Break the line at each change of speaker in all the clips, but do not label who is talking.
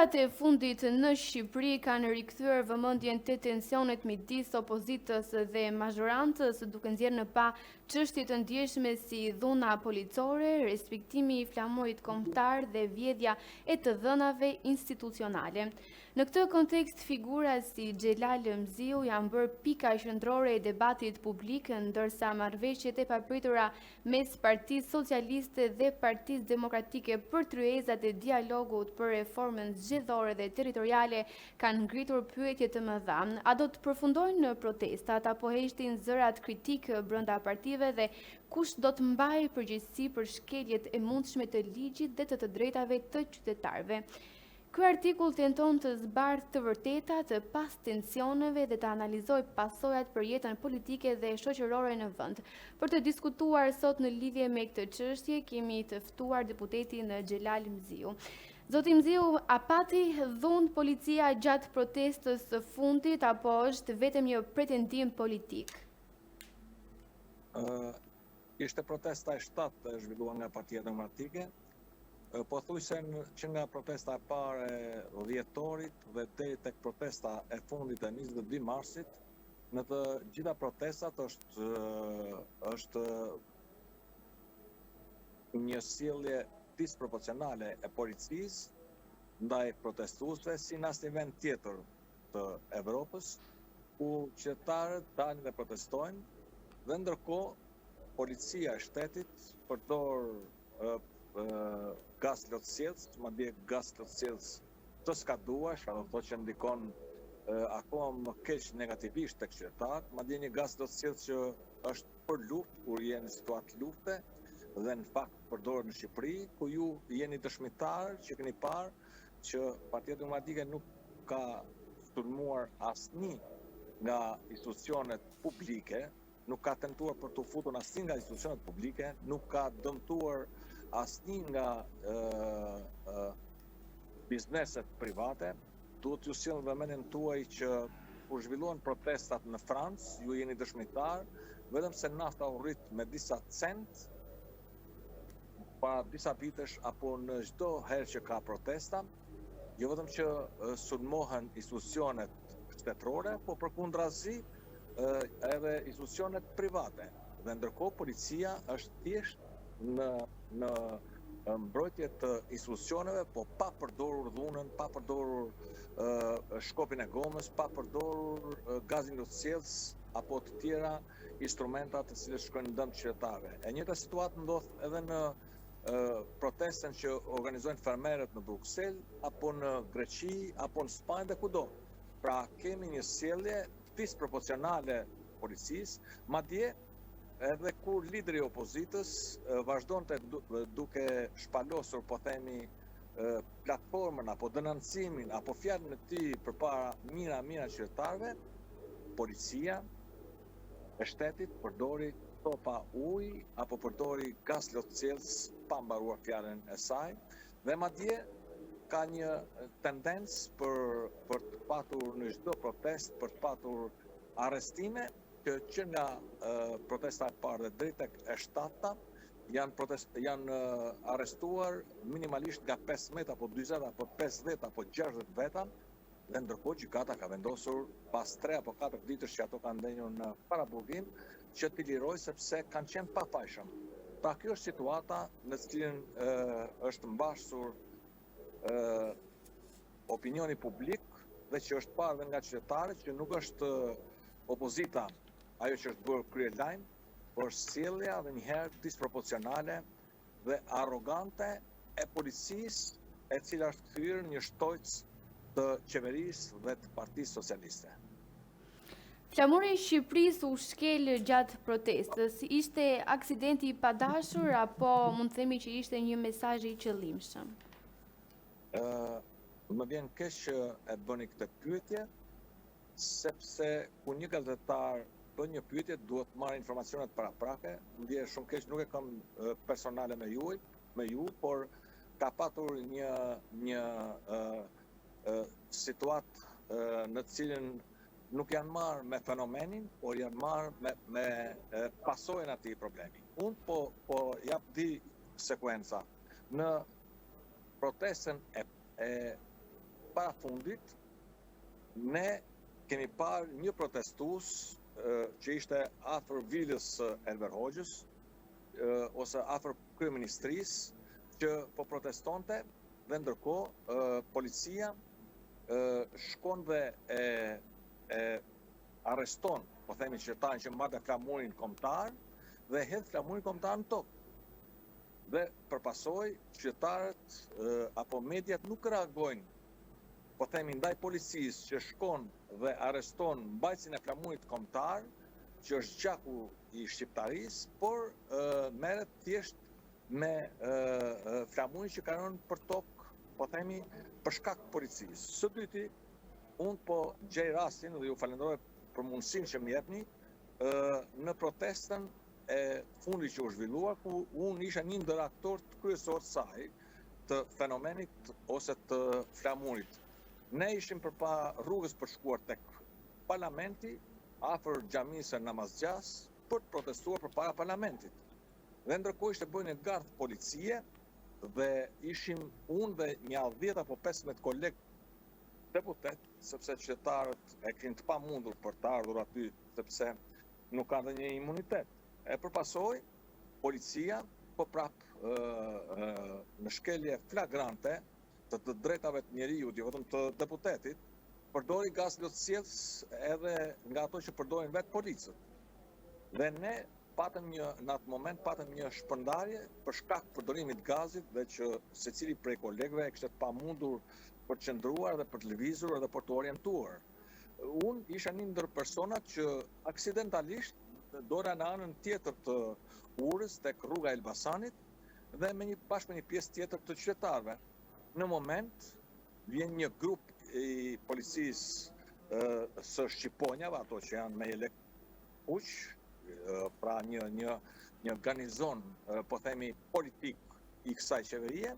Orët e fundit në Shqipëri kanë rikthyer vëmendjen te tensionet midis opozitës dhe mazhorantës, duke nxjerrë në pa çështje të ndjeshme si dhuna policore, respektimi i flamurit kombëtar dhe vjedhja e të dhënave institucionale. Në këtë kontekst, figura si Xhelal Mziu janë bërë pika qendrore e debatit publik, ndërsa marrëveshjet e papritura mes Partisë Socialiste dhe Partisë Demokratike për tryezat e dialogut për reformën zgjedhore dhe territoriale kanë ngritur pyetje të mëdha. A do të përfundojnë protestat apo heqtin zërat kritik brenda partive dhe kush do të mbajë përgjegjësi për shkeljet e mundshme të ligjit dhe të drejtave të qytetarëve? Ky artikull tenton të zbardhë të vërtetat pas tensioneve dhe të analizojë pasojat për jetën politike dhe shoqërore në vend. Për të diskutuar sot në lidhje me këtë çështje, kemi të ftuar deputetin Xhelal Mziu. Zoti Mziu, a pati dhunë policia gjatë protestës së fundit apo është vetëm një pretendim politik?
Ishte protesta e 7 e zhvilluar nga Partia Demokratike. Pothuajse që nga protesta e parë e dhjetorit dhe deri tek protesta e fundit e 22 marsit, në të gjitha protestat është një sjellje disproporcionale e policisë ndaj protestuesve si në asnjë vend tjetër të Evropës, ku qytetarët dalin dhe protestojnë, dhe ndërkohë policia e shtetit përdor gaz lotësjelës, madje gaz lotësjelës të skaduar, do të thotë që ndikon akoma më keq negativisht tek qytetarët, madje një gaz lotësjelës që është për luftë, kur jeni në situatë lufte, dhe në fakt përdoret në Shqipëri, ku ju jeni dëshmitar që keni parë që Partia Demokratike nuk ka sulmuar asnjë nga institucionet publike, nuk ka tentuar për të futur asnjë nga institucionet publike, nuk ka dëmtuar asnjë nga bizneset private. Duhet t'ju sjell vëmendjen tuaj që kur zhvilluan protestat në Francë, ju jeni dëshmitar, vetëm se nafta u rrit me disa cent para disa vitesh apo në çdo herë që ka protesta, jo vetëm që sulmohen institucionet shtetërore, po përkundrazi edhe institucionet private. Dhe ndërkohë policia është thjesht në mbrojtje të institucioneve, po pa përdorur dhunën, pa përdorur shkopin e gomës, pa përdorur gazin lotësjelës apo të tjera instrumenta të cilët shkojnë në dëm të qytetarëve. E njëjta situatë ndodh edhe në protestën që organizojnë fermerët në Bruksel, apo në Greqi, apo në Spanjë dhe kudo. Pra kemi një sjellje disproporcionale policisë, madje edhe kur lideri i opozitës vazhdonte duke shpalosur, po themi, platformën apo denoncimin apo fjalën e tij përpara mira qytetarëve, policia e shtetit përdori topa ujë apo përdori gaz lotësjelës pa mbaruar fjalën e saj, dhe madje ka një tendencë për të patur në çdo protestë, për të patur arrestime, që nga protesta e parë dhe drejt tek e 7-ta janë arrestuar minimalisht nga 15 apo 40 apo 50 apo 60 veta, dhe ndërkohë gjykata ka vendosur pas 3 apo 4 ditësh që ato kanë ndenjur në paraburgim që t'i lirojë sepse kanë qenë pafajshëm. Pra kjo është situata në cilën është mbashur opinioni publik dhe që është parë nga qytetarët që nuk është opozita ajo që është bërë krye lajm, por sjellja dhe njëherë disproporcionale dhe arrogante e policisë, e cila është kthyer një shtojc të qeverisë dhe të Partisë Socialiste.
Flamuri i Shqipërisë u shkel gjatë protestës. Ishte aksidenti i padashur apo mund të themi që ishte një mesazh i qëllimshëm?
Më vjen keq që e bëni këtë pyetje, sepse kur një gazetar bën një pyetje duhet të marrë informacionet paraprake. Ndje shumë keq, nuk e kam personale me ju, por ka patur një situatë në të cilën nuk janë marrë me fenomenin, por janë marrë me pasojën atij problemi. Unë po jap di sekuenca. Në protestën e parafundit ne kemi parë një protestues që ishte afër vilës Enver Hoxhës ose afër kryeministrisë që po protestonte dhe ndërkohë policia shkon dhe arreston, po themi qytetarin që mbante flamurin kombëtar dhe hedh flamurin kombëtar në tokë. Dhe përpasoj qytetarët apo mediat nuk reagojnë, po themi ndaj policisë që shkon dhe arreston mbajtësin e flamurit kombëtar, që është gjaku i shqiptarisë, por merret thjesht me flamurin që kanon për tokë, po themi për shkak të policisë. Së dyti, unë po gjej rastin dhe ju falenderoj për mundësinë që më jepni në protestën e fundit që u zhvilluar, ku unë isha një ndër aktorët kryesor të saj, të fenomenit ose të flamurit. Ne ishim përpara rrugës për shkuar tek parlamenti, afër xhamisë Namazgjas, për të protestuar përpara parlamentit. Dhe ndërkohë ishte bërë një gardh policie dhe ishim unë dhe një 10 apo 15 kolegë deputet, sepse qytetarët e kishin të pamundur për të ardhur aty, sepse nuk kanë dhe një imunitet. E përpasoj, policia po prap në shkelje flagrante të drejtave të njeriut, jo vetëm të deputetit, përdori gaz lotësjedhës edhe nga ato që përdorin vetë policët. Dhe ne në atë moment patëm një shpërndarje për shkak përdorimit gazit dhe që secili prej kolegëve e kishte pamundur për të qëndruar dhe për të lëvizur dhe për të orientuar. Unë isha një ndër personat që aksidentalisht dora në anën tjetër të urës tek rruga Elbasanit dhe bashkë me një pjesë tjetër të qytetarëve. Në moment vjen një grup i policisë së Shqiponjave, ato që janë me jelek uq, pra një garnizon, po themi, politik i kësaj qeverie,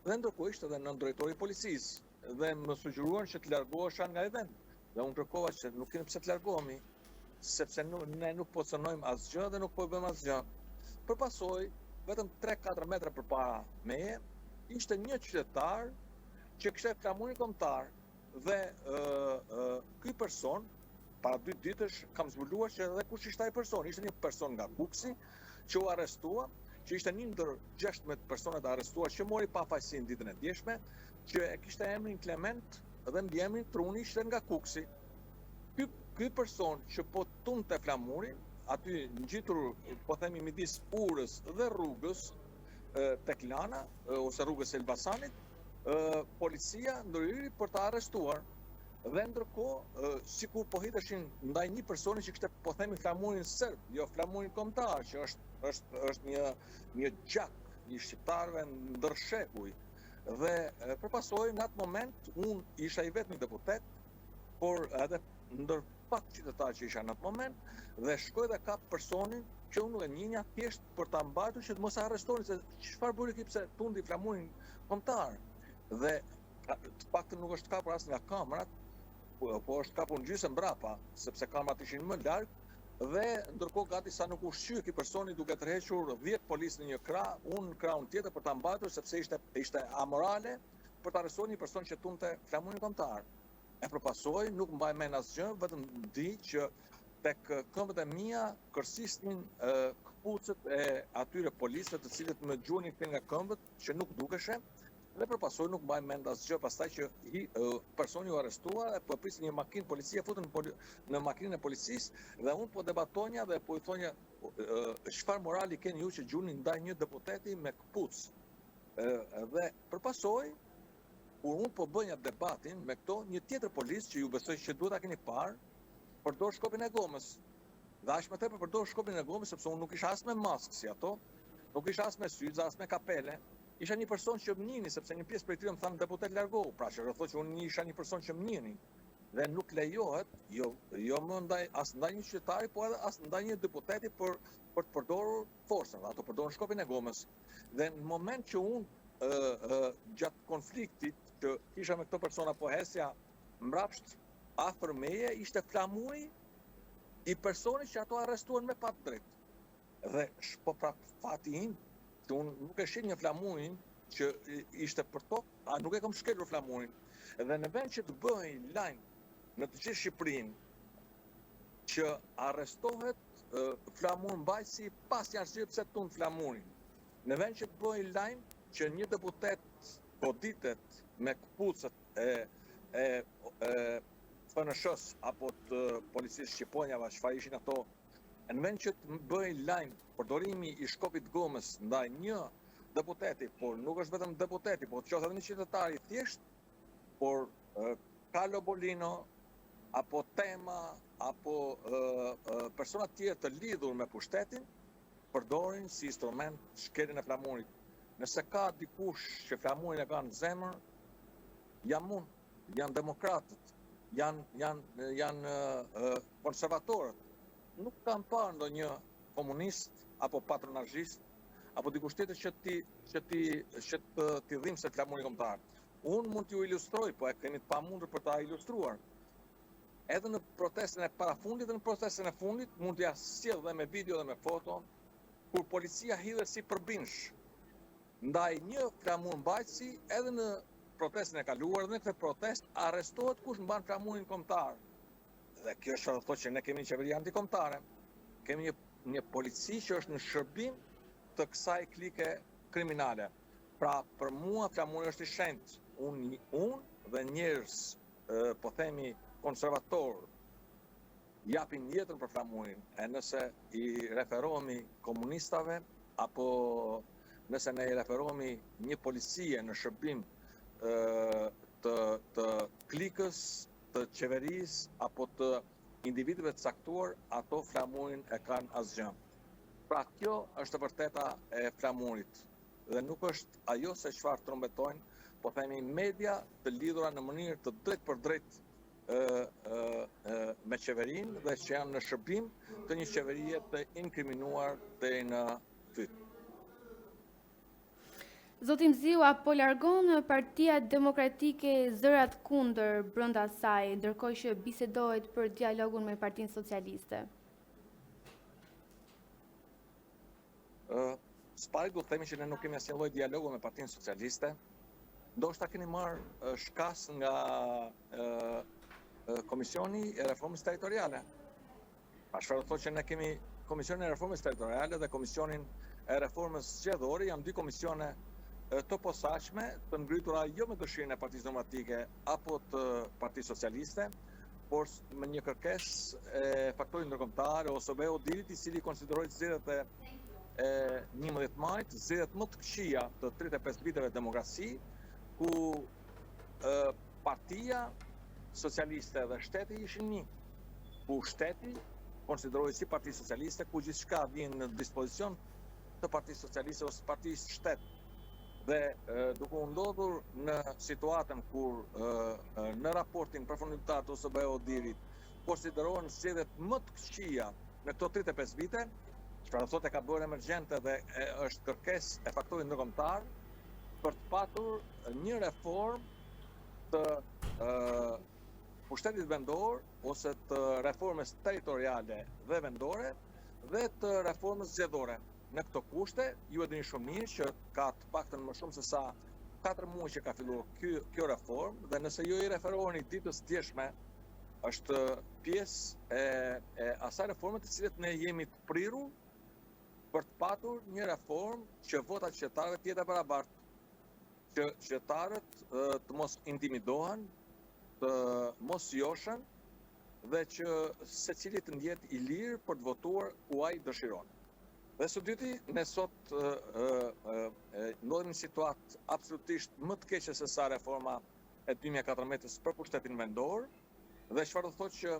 dhe ndërkohë ishte edhe nëndrejtori i policisë, dhe më sugjeruan që të largohesha nga ai vend. Dhe unë kërkova që nuk kemi pse të largohemi, sepse ne nuk po cënojmë asgjë dhe nuk po bëjmë asgjë. Përpasoj, vetëm 3-4 metra përpara meje, ishte një qytetar që kishte flamurin kombëtar dhe ky person para 2 ditësh kam zbuluar që edhe kush ishte ai person. Ishte një person nga Kuksi që u arrestua, që ishte një ndër 16 personat arrestuar që mori pafajësinë ditën e djeshme, që e kishte emrin Klement dhe mbiemrin Truni, ishte nga Kuksi. Ky person që po tunte flamurin, aty ngjitur, po themi, midis urës dhe rrugës tek Lana ose rrugës Elbasanit, policia ndërhyri për ta arrestuar. Dhe ndërkohë, sikur po hiteshin ndaj një personi që kishte, po themi, flamurin serb, jo flamurin kombëtar, që është një gjak i shqiptarëve ndër shekuj. Dhe përpasoj, në atë moment, unë isha i vetmi deputet, por edhe ndër pak qytetarë që isha në atë moment, dhe shkoj dhe kap personin që unë nuk e njihja thjesht për ta mbajtur që të mos arrestonin, se çfarë bëri ky pse tundi flamurin kombëtar. Dhe të paktën nuk është kapur as nga kamerat, po është kapur gjysmë mbrapa, sepse kamerat ishin më larg, dhe ndërkohë gati sa nuk ushqy ky personi duke tërhequr 10 policë në një krah, unë në krahun tjetër për ta mbajtur, sepse ishte amorale për të arrestuar një person që tunte flamurin kombëtar. E përpasoj, nuk mbaj mend asgjë, vetëm di që tek këmbët e mia kërsisnin këpucët e atyre policëve të cilët më gjunin këthe nga këmbët që nuk dukeshe, dhe përpasoj nuk mbaj mend asgjë, pastaj që personi u arrestua dhe po prisnin një makinë policia, futën në makinën e policisë dhe unë po debatonja dhe po i thonja çfarë morali keni ju që gjunin ndaj një deputeti me këpucë. Dhe përpasoj, kur unë po bënja debatin me këto, një tjetër policë që ju besoj që duhet ta keni parë, përdor shkopin e gomës. Dhe aq më tepër përdor shkopin e gomës sepse unë nuk isha as me maskë si ato, nuk isha as me syze, as me kapele. Isha një person që më njihni, sepse një pjesë prej tyre më thanë deputet largohu, pra që rrethoj që unë isha një person që më njihni. Dhe nuk lejohet, jo më as ndaj një qytetari, po edhe as ndaj një deputeti për të përdorur forcën, ato përdorin shkopin e gomës. Dhe në moment që unë gjatë konfliktit që kisha me këto persona, po hesja mbrapsht afër meje, ishte flamuri i personit që ato arrestuan me pat drejt. Dhe po pra fati im, që unë nuk e shih një flamurin që ishte për tokë, nuk e kam shkelur flamurin. Edhe në vend që të bëhej lajm në të gjithë Shqipërinë që arrestohet flamur mbajtësi pas një arsye pse tund flamurin. Në vend që të bëhej lajm që një deputet goditet me këpucët e FNSH-s apo të policisë shqiponjave, çfarë ishin ato, në vend që të bëhej lajm përdorimi i shkopit gomës ndaj një deputeti, por nuk është vetëm deputeti, por qoftë edhe një qytetar i thjesht, por Carlo Bolino apo Tema apo persona të tjerë të lidhur me pushtetin përdorin si instrument shkeljen e flamurit. Nëse ka dikush që flamurin e ka në zemër, jam unë, janë demokratët, janë konservatorët. Nuk kam parë ndonjë komunist apo patronazhist apo dikush tjetër që ti dhimbë se flamuri kombëtar. Unë mund t'ju ilustroj, po e keni të pamundur për ta ilustruar. Edhe në protestën e parafundit dhe në protestën e fundit mund t'ja sjell dhe me video dhe me foto, kur policia hidhet si përbinsh ndaj një flamur mbajtësi, edhe në protestën e kaluar dhe në këtë protest arrestohet kush mban flamurin kombëtar. Dhe kjo është të thotë që ne kemi një qeveri antikombëtare, kemi një polici që është në shërbim të kësaj klike kriminale. Pra, për mua flamuri është i shenjtë. Unë dhe njerëz, po themi, konservator, japin jetën për flamurin, e nëse i referohemi komunistave, apo nëse ne i referohemi një policie në shërbim të klikës, të qeverisë, apo të individëve të caktuar, ato flamurin e kanë asgjë. Pra, kjo është e vërteta e flamurit. Dhe nuk është ajo se çfarë trombetojnë, po themi media të lidhura në mënyrë të drejt për drejt me qeverinë dhe që janë në shërbim të një qeverie të inkriminuar deri në fytyrë.
Zoti Mziu, apo largon Partia Demokratike zërat kundër brenda saj, ndërkohë që bisedohet për dialogun me Partinë Socialiste?
S'pari do të themi që ne nuk kemi asnjë lloj dialogu me Partinë Socialiste. Ndoshta keni marrë shkas nga Komisioni e Reformës Territoriale. Pa çfarë do thotë që ne kemi Komisionin e Reformës Territoriale dhe Komisionin e Reformës Zgjedhore, janë dy komisione të posaçme, të ngritura jo me dëshirën e Partisë Demokratike apo të Partisë Socialiste, por me një kërkesë e faktorit ndërkombëtar ose ODIHR-it, i cili konsiderohet zgjedhjet e 11 majit, zgjedhjet më të këqija të 35 viteve demokraci, ku Partia Socialiste dhe shteti ishin një, ku shteti konsiderohet si Parti Socialiste, ku gjithçka vjen në dispozicion të Partisë Socialiste ose Partisë Shtet. Dhe duke u ndodhur në situatën kur në raportin përfundimtar të ODIHR-it konsiderohen zgjedhjet më të këqija në këto 35 vite, çfarë thotë ka bërë emergjente dhe është kërkesë e faktorit ndërkombëtar për të patur një reformë të pushtetit vendor ose të reformës territoriale dhe vendore dhe të reformës zgjedhore. Në këto kushte, ju e dini shumë mirë që ka të paktën më shumë se sa 4 muaj që ka filluar kjo reformë, dhe nëse ju i referoheni ditës djeshme, është pjesë e asaj reforme të cilët ne jemi të prirur për të patur një reformë që votat qytetarëve të jetë e barabartë, që qytetarët të mos intimidohen, të mos joshen dhe që secili të ndjetë i lirë për të votuar ku ai dëshiron. Dhe së dyti, ne sot ndodhemi në situatë absolutisht më të keqe se sa reforma e 2014-s për pushtetin vendor, dhe çfarë do thotë që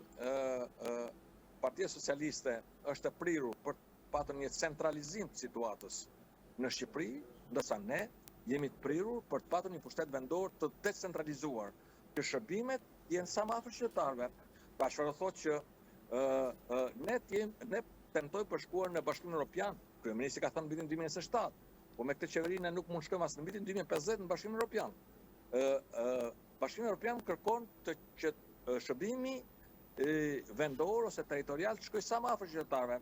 Partia Socialiste është e prirur për të patur një centralizim të situatës në Shqipëri, ndërsa ne jemi të prirur për të patur një pushtet vendor të decentralizuar, që shërbimet jenë sa më afër qytetarëve. Pra çfarë do thotë që ne tentoj për shkuar në Bashkimin Evropian. Kryeministri ka thënë në vitin 2027, po me këtë qeveri ne nuk mund shkojmë as në vitin 2050 në Bashkimin Evropian. Bashkimi Evropian kërkon që shërbimi vendor ose territorial të shkojë sa më afër qytetarëve.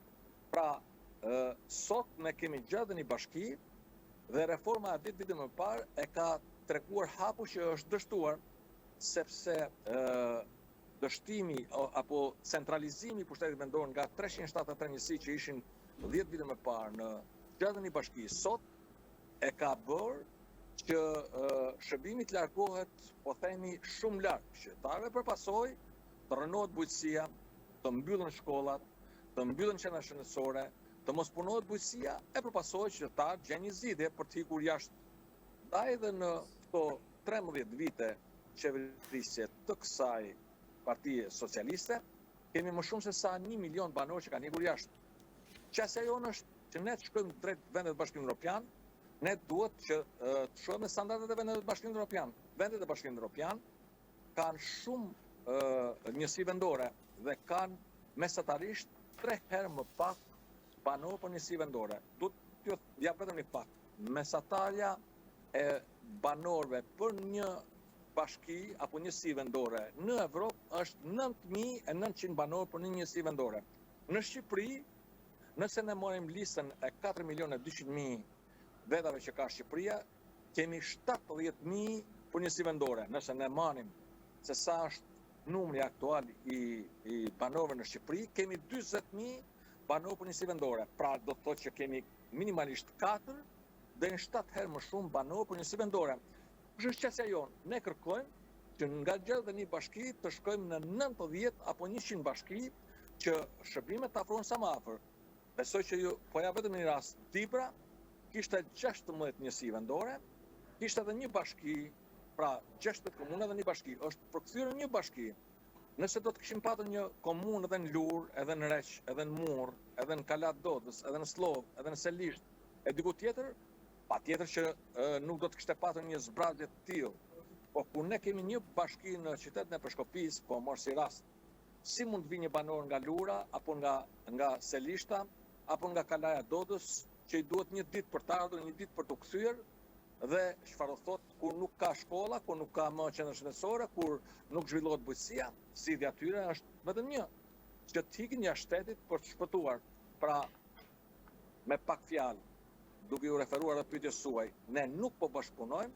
Pra, sot ne kemi gjatë një bashki dhe reforma e ditën më parë e ka treguar hapu që është dështuar. sepse dështimi apo centralizimi i pushtetit vendor nga 373 njësi që ishin 10 vite më parë në Qendrën e Bashkisë sot e ka bërë që shërbimi të largohet, po themi, shumë larg qytetarëve, për pasojë të rënohet bujqësia, të mbyllen shkollat, të mbyllen qendrat shëndetësore, të mos punohet bujqësia e për pasojë qytetarët gjejnë një zgjidhje për të ikur jashtë. Ndaj edhe në këto 13 vite qeverisje të kësaj Partie Socialiste, kemi më shumë se sa 1 milion banorë që kanë ikur jashtë. Qasja jonë është që ne të shkojmë drejt vendet e Bashkimit Evropian, ne duhet që të shohim me standardet e vendet e Bashkimit Evropian. Vendet e Bashkimit Evropian kanë shumë njësi vendore dhe kanë mesatarisht 3 herë më pak banorë për njësi vendore. Duhet t'ju jap vetëm një fakt. Mesatarja e banorëve për një bashki apo njësi vendore në Evropë është 9.900 banorë për një njësi vendore. Në Shqipëri, nëse ne morim listën e 4.200.000 vetave që ka Shqipëria, kemi 70.000 për njësi vendore. Nëse ne manim se sa është numri aktual i banorëve në Shqipëri, kemi 20.000 banorë për njësi vendore. Pra do të thotë që kemi minimalisht 4 dhe në 7 herë më shumë banorë për njësi vendore. Kështë qësja jonë, ne kërkojmë që nga gjithë dhe një bashki të shkojmë në 90 apo 100 bashki që shërbimet të afrohen sa më afër. Besoj që ju, po ja vetëm një rast, Dibra kishte 16 njësi vendore, kishte edhe një bashki, pra 16 komune dhe një bashki, është përkthyer një bashki. Nëse do të kishim patur një komunë edhe në Lur, edhe në Req, edhe në Mur, edhe në Kalat Dodës, edhe në Slov, edhe në Selisht, e diku tjetër, pa tjetër që nuk do të kishte patur një zbrazje të tillë. Po kur ne kemi një bashki në qytetin e Peshkopis, po mor si rast, si mund të vi një banor nga Lura, apo nga Selishta, apo nga Kalaja Dodës, që i duhet një ditë për të ardhur, një ditë për të kthyer, dhe çfarë do thotë kur nuk ka shkolla, kur nuk ka më qendër shëndetësore, kur nuk zhvillohet bujqësia, zgjidhja e tyre është vetëm një, që të ikin jashtë shtetit për të shpëtuar. Pra, me pak fjalë, duke u referuar dhe pyetjes suaj, ne nuk po bashkëpunojmë,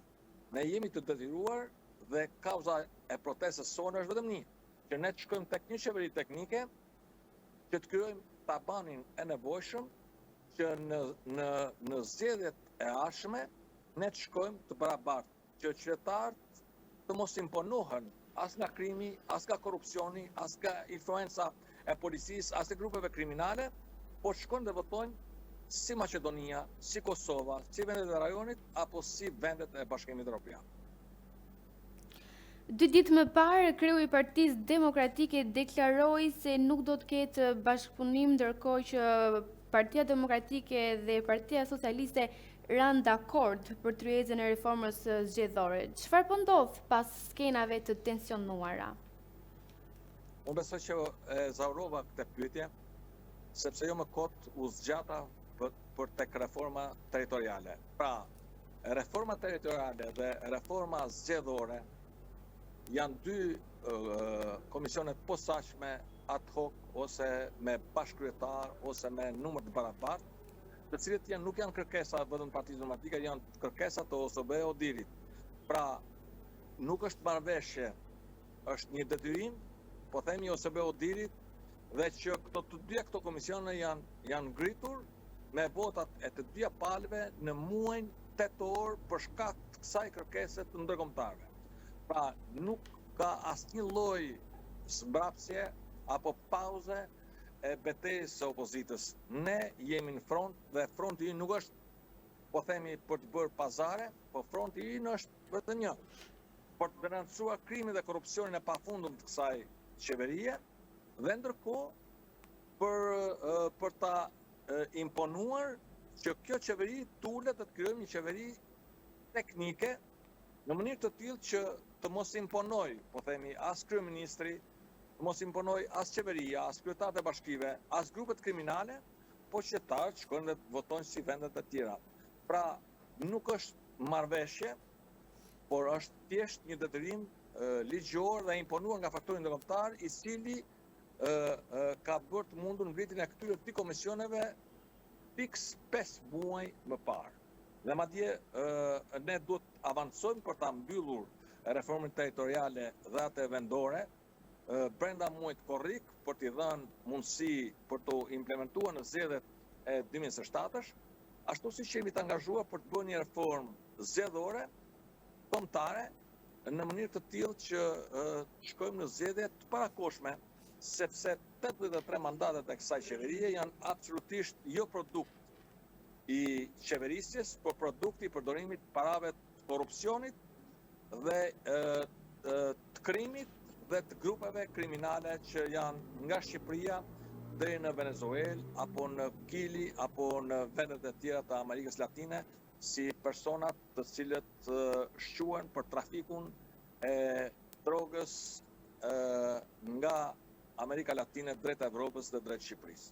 ne jemi të detyruar dhe kauza e protestës sonë është vetëm një, që ne të shkojmë tek një qeveri teknike, që të krijojmë tabanin e nevojshëm, që në zgjedhjet e ardhshme ne të shkojmë të barabartë, që qytetarët të mos imponohen as nga krimi, as nga korrupsioni, as nga influenca e policisë, as e grupeve kriminale, por shkojnë dhe votojnë si Maqedonia, si Kosova, si vendet e rajonit, apo si vendet e Bashkimit Evropian.
2 ditë më parë, kreu i Partisë Demokratike deklaroi se nuk do të ketë bashkëpunim, ndërkohë që Partia Demokratike dhe Partia Socialiste ranë dakord për tryezën e reformës zgjedhore. Çfarë po ndodh pas skenave të tensionuara?
Unë besoj që e zaurova këtë pyetje, sepse jo më kot u zgjata për tek reforma territoriale. Pra, reforma territoriale dhe reforma zgjedhore janë 2 komisionet posaçme ad hoc ose me bashkëkryetar ose me numër të barabartë, të cilët nuk janë kërkesa vetëm Partisë Demokratike, janë kërkesa të OSBE-Odirit. Pra, nuk është marrëveshje, është një detyrim, po themi OSBE-Odirit, dhe që të dyja këto komisione janë ngritur me votat e të dyja palëve në muajin tetor për shkak të kësaj kërkese të ndërkombëtarëve. Pra, nuk ka asnjë lloj zbrapsje apo pauze e betejës së opozitës. Ne jemi në front dhe fronti i nuk është, po themi, për të bërë pazare, po fronti i është vetëm një, për të denoncuar krimin dhe korrupsionin e pafundëm të kësaj qeverie, dhe ndërkohë për ta imponuar që kjo qeveri tulet të krijojmë një qeveri teknike në mënyrë të tillë që të mos imponoj, po themi, as kryeministri, të mos imponoj as qeveria, as kryetarët e bashkive, as grupet kriminale, po qytetarët shkojnë dhe votojnë si vendet e tjera. Pra, nuk është marrëveshje, por është thjesht një detyrim ligjor dhe imponuar nga faktori ndërkombëtar, i cili ka bërë të mundur ngritjen e këtyre 2 komisioneve fiks 5 muaj më parë. Dhe madje ne duhet avancojmë për ta mbyllur e reformën territoriale dhe atë vendore, brenda muajit korrik për t'i dhënë mundësi për të implementuar në zgjedhjet e 2027-sh, ashtu siç jemi të angazhuar për të bërë një reformë zgjedhore kombëtare në mënyrë të tillë që shkojmë në zgjedhje të parakoshme, sepse 83 mandatet e kësaj qeverie janë absolutisht jo produkt i qeverisjes, por produkti i përdorimit parave të korrupsionit dhe të krimit dhe të grupeve kriminale që janë nga Shqipëria deri në Venezuelë, apo në Kili, apo në vendet e tjera të Amerikës Latine, si personat të cilët shquhen për trafikun e drogës nga Amerika Latine drejt Evropës dhe drejt Shqipërisë.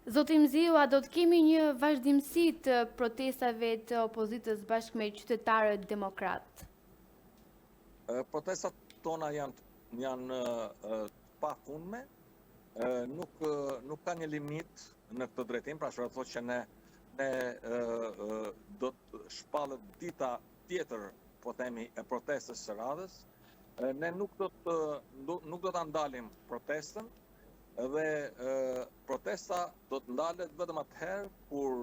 Zoti Mziu, a do të kemi një vazhdimsi të protestave të opozitës bashkë me qytetarët demokratë?
Protestat tona janë pafundme, nuk ka një limit në këtë drejtim, pra çfarë thotë që ne do të shpallet dita tjetër, po themi, e protestës së radhës. Ne nuk do ta ndalim protestën, dhe protesta do të ndalet vetëm atëherë kur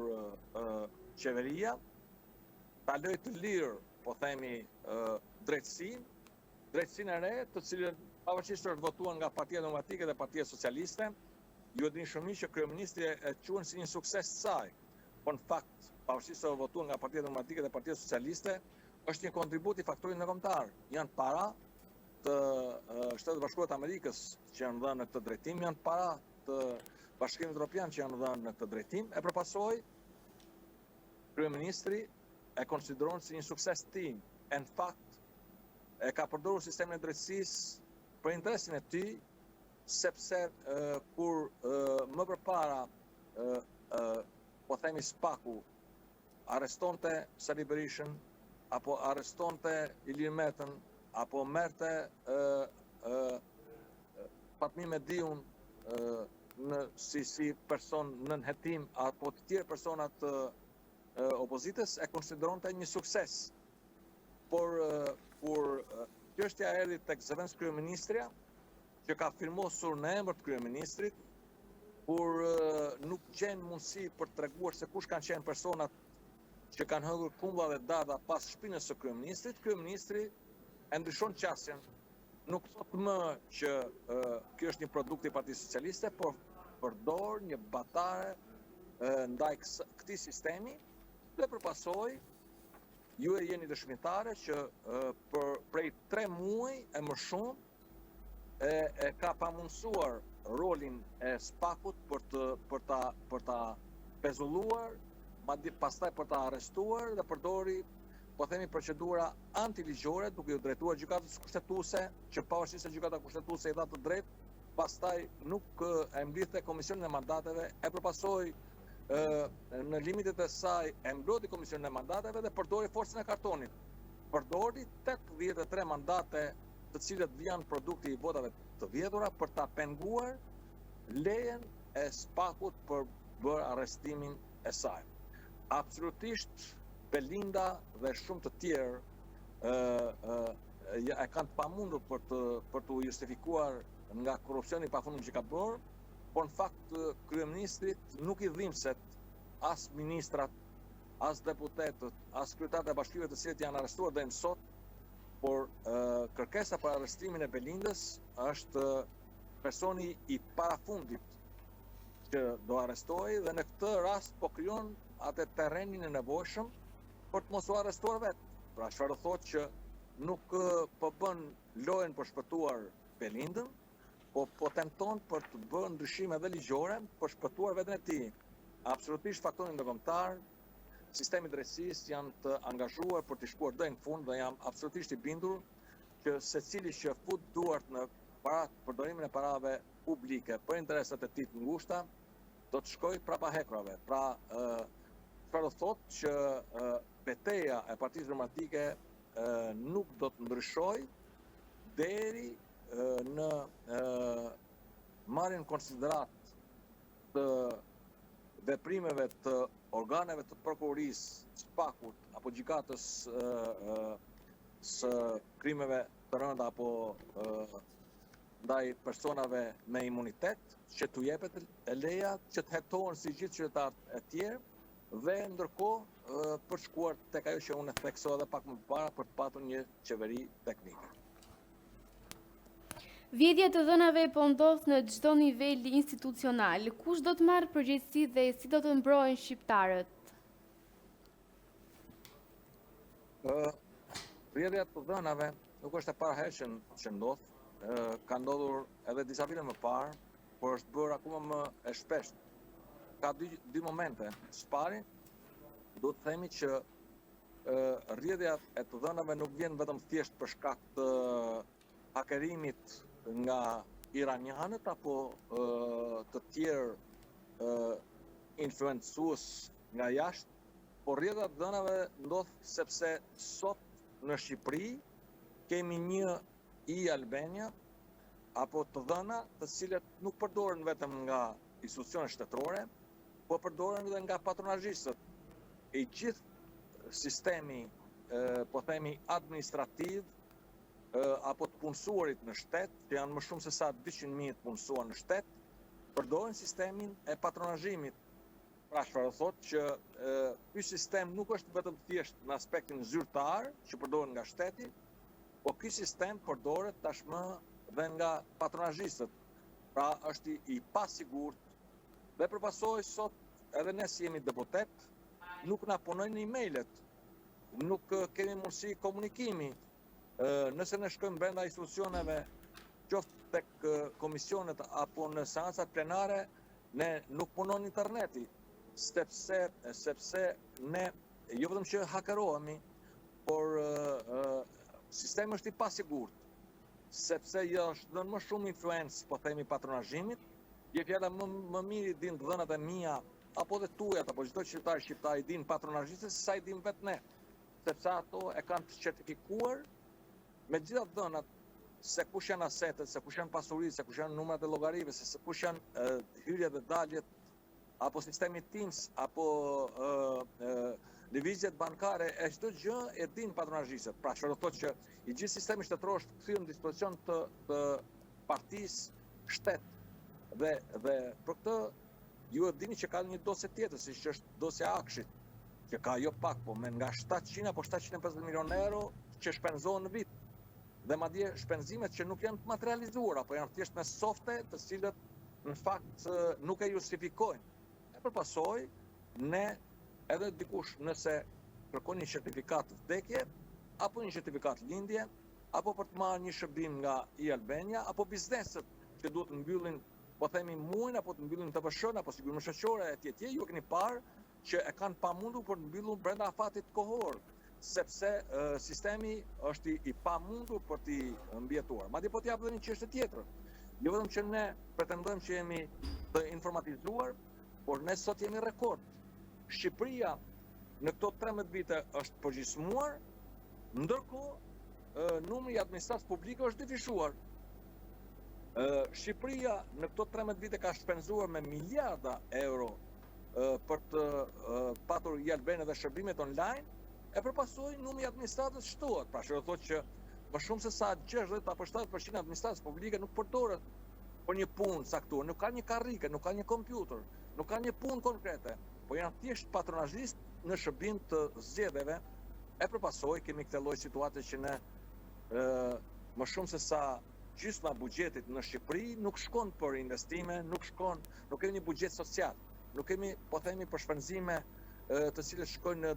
qeveria ta lëjë të lirë, po themi, drejtësinë e re, të cilën pavarësisht është votuar nga Partia Demokratike dhe Partia Socialiste, ju e dini shumë mirë që kryeministri e quhen si një sukses të saj. Po në fakt, pavarësisht se është votuar nga Partia Demokratike dhe Partia Socialiste, është një kontribut i faktorit ndërkombëtar. Janë para të Shtetet Bashkuara të Amerikës që janë dhënë në këtë drejtim, janë para të Bashkimit Evropian që janë dhënë në këtë drejtim, e përpasoj kryeministri e konsideron si një sukses të tij. Në fakt, e ka përdorur sistemin e drejtësisë për interesin e tij, sepse kur më përpara po themi Spaku arrestonte Sali Berishën, apo arrestonte Ilir Metën, apo merrte Fatmir Mediun si person nën hetim, apo të tjerë persona të opozitës, e konsideronte një sukses. Por kur çështja erdhi tek zëvendës kryeministrja, që ka firmosur në emër të kryeministrit, kur nuk gjen mundësi për të treguar se kush kanë qenë personat që kanë hëngur kumba dhe dardha pas shpinës së kryeministrit, kryeministri e ndryshon qasjen. Nuk thot më që kjo është një produkt i Partisë Socialiste, por përdor një batare ndaj këtij sistemi, dhe përpasoj ju e jeni dëshmitare që prej 3 muaj e më shumë e ka pamundsuar rolin e Spakut për ta pezulluar, pastaj për ta arrestuar dhe përdori, po themi, procedura antiligjore duke u drejtuar gjykatës kushtetuese, që pavarësisht se gjykata kushtetuese i dha të drejtë, pastaj nuk e mblidhte komisionin e mandateve, e përpasoi në limitet e saj e mbroti komisionin e mandateve dhe përdori forcën e kartonit. Përdori 83 mandate, të cilët janë produkti i votave të vjedhura, për ta penguar lejen e Spakut për bërë arrestimin e saj. Absolutisht Belinda dhe shumë të tjerë e kanë të pamundur për të justifikuar nga korrupsioni i pafundëm që ka bërë, por në fakt kryeministrit nuk i dhimbset as ministrat, as deputetët, as kryetarët e bashkive të cilët janë arrestuar deri më sot, por kërkesa për arrestimin e Belindës është personi i parafundit që do arrestohej, dhe në këtë rast po krijon atë terrenin e nevojshëm për të mos u arrestuar vetë. Pra çfarë thotë që nuk po bën lojën për shpëtuar Belindën, po tenton për të bërë ndryshime edhe ligjore për shpëtuar veten e tij. Absolutisht faktorin ndërkombëtar, sistemi i drejtësisë janë të angazhuar për të shkuar deri në fund, dhe jam absolutisht i bindur që secili që fut duart në përdorimin e parave publike për interesat e tij të ngushta do të shkojë prapa hekrave. Pra, çfarë do thotë që betejë e Partisë Demokratike nuk do të ndryshojë deri në marrjen konsiderat të veprimeve të organeve të prokurorisë, Spakut apo gjykatës së krimeve të rënda apo ndaj personave me imunitet, që t'u jepet e leja që të hetohen si gjithë qytetarët e tjerë, dhe ndërkohë për shkuar tek ajo që unë theksova edhe pak më parë për të patur një qeveri teknike.
Vjedhja të dhënave po ndodh në çdo nivel institucional. Kush do të marrë përgjegjësi dhe si do të mbrohen shqiptarët?
Vjedhja të dhënave nuk është e parahershme që ndodh. Ka ndodhur edhe disa vite më parë, por është bërë akoma më e shpeshtë. Ka dy momente. Së pari, do të themi që rrjedhja e të dhënave nuk vjen vetëm thjesht për shkak të hakerimit nga iranianët apo të tjerë influencues nga jashtë, por rrjedhja e të dhënave ndodh sepse sot në Shqipëri kemi një Albania apo të dhëna të cilet nuk përdoren vetëm nga institucionet shtetërore, po përdoren edhe nga patronazhistët. I gjithë sistemi, po themi administrativ, apo të punësuarit në shtet, që janë më shumë se sa 200.000 të punësuar në shtet, përdoren sistemin e patronazhimit. Pra çfarë thotë që ky sistem nuk është vetëm thjesht në aspektin zyrtar që përdoren nga shteti, po ky sistem përdoret tashmë dhe nga patronazhistët. Pra është i pasigurt dhe përpasoj sot edhe ne si jemi deputet, nuk na punojnë emailët, nuk kemi mundësi komunikimi. Nëse ne shkojmë brenda institucioneve, qoftë tek komisionet apo në seancat plenare, ne nuk punon interneti, sepse ne jo vetëm që hakerohemi, por sistemi është i pasigurt, sepse është dhënë më shumë influencë, po themi patronazhimit, je fjala më mirë i din dhënat e mia, apo dhe tuajat, apo çdo qytetar shqiptar i din patronazhistët se sa i din vetë ne, sepse ato e kanë të certifikuar me gjitha dhënat, se kush janë asetet, se kush janë pasuritë, se kush janë numrat e llogarive, se kush janë hyrjet dhe daljet, apo sistemi Teams, apo lëvizjet bankare, e çdo gjë e din patronazhistët. Pra çfarë do thotë që i gjithë sistemi shtetëror është kthyer në dispozicion të partisë shtet. Dhe për këtë ju e dini që ka një dosje tjetër, siç është dosja Akshit, që ka jo pak, po me nga 700 apo 750 milionë euro që shpenzohen në vit. Dhe madje shpenzimet që nuk janë të materializuara, apo janë thjesht me softe, të cilët në fakt nuk e justifikojnë. E përpasoj, ne edhe dikush nëse kërkon një certifikat vdekje, apo një certifikat lindje, apo për të marrë një shërbim nga Albania, apo bizneset që duhet të mbyllin, po themi muajin, apo të mbyllin TVSH-n, apo sigurinë shoqërore etj. Ju e keni parë që e kanë pamundur për të mbyllur brenda afatit kohor, sepse sistemi është i pamundur për t'i mbijetuar. Madje po t'jap edhe një çështje tjetër. Jo vetëm që ne pretendojmë që jemi të informatizuar, por ne sot jemi rekord. Shqipëria në këto 13 vite është përgjysmuar, ndërkohë numri i administratës publike është dyfishuar. Shqipëria në këto 13 vite ka shpenzuar me miliarda euro për të patur Albania dhe shërbimet online, e përpasoj numri i administratës shtohet. Pra që do thotë që më shumë se sa 60 apo 70% administratës publike nuk përdoret për një punë saktuar, nuk ka një karrike, nuk ka një kompjuter, nuk ka një punë konkrete, po janë thjesht patronazhist në shërbim të zgjedhjeve. E përpasoj kemi këtë lloj situate që ne më shumë se sa gjysma buxhetit në Shqipëri nuk shkon për investime, nuk kemi një buxhet social, nuk kemi, po themi, për shpenzime të cilët shkojnë në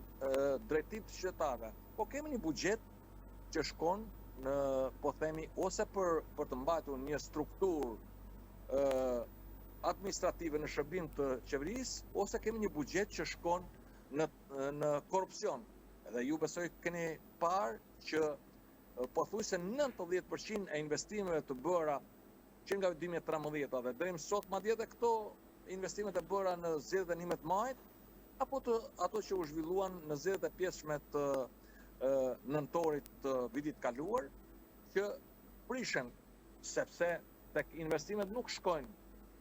drejtim të qytetarëve. Po kemi një buxhet që shkon në, po themi, ose për të mbajtur një strukturë administrative në shërbim të qeverisë, ose kemi një buxhet që shkon në korrupsion. Edhe ju besoj keni parë që pothuajse 90% e investimeve të bëra që nga 2013 dhe deri më sot, madje edhe këto investimet e bëra në zgjedhjet e 11 majit, apo ato që u zhvilluan në zgjedhjet e pjesshme të nëntorit të vitit kaluar, që prishen, sepse tek investimet nuk shkojnë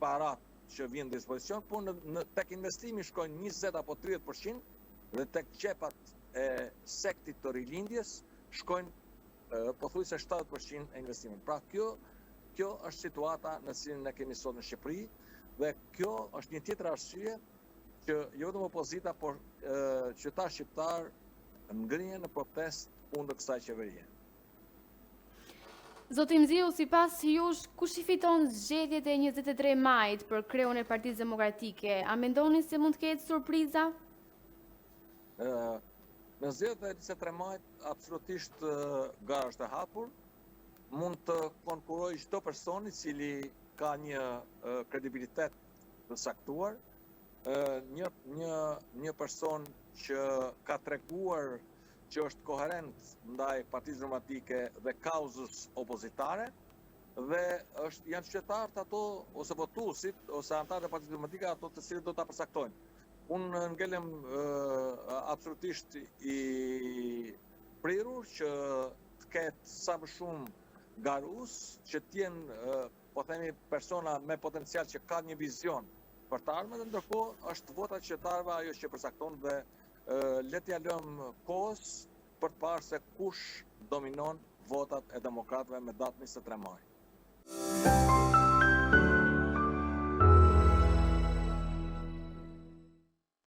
parat që vijnë në dispozicion, por tek investimi shkojnë 20 apo 30%, dhe tek xhepat e sektit të rilindjes shkojnë pothuajse 70% e investimit. Pra kjo është situata në cilën ne kemi sot në Shqipëri dhe kjo është një tjetër arsye që jo vetëm opozita, por qytetarë shqiptar ngrihen në protest kundër kësaj qeverie.
Zoti Mziu, sipas jush, kush i fiton zgjedhjet e 23 majit për kreun e Partisë Demokratike? A mendoni se mund të ketë surpriza?
Në zgjedhjet e 23 majit absolutisht gara është e hapur. Mund të konkurojë çdo person i cili ka një kredibilitet të saktuar, një person që ka treguar që është koherent ndaj Partisë Demokratike dhe kauzës opozitare dhe janë qytetarët ato ose votuesit ose anëtarët e Partisë Demokratike ato të cilët do ta përcaktojnë. Unë ngelem absolutisht i prirur që të ketë sa më shumë garus, që t'jenë, po themi, persona me potencial që ka një vizion për të ardhmen, dhe ndërkohë është vota e qytetarëve ajo që përcakton dhe le t'ia lëmë kohës për të parë se kush dominon votat e demokratëve me datë 23 maj.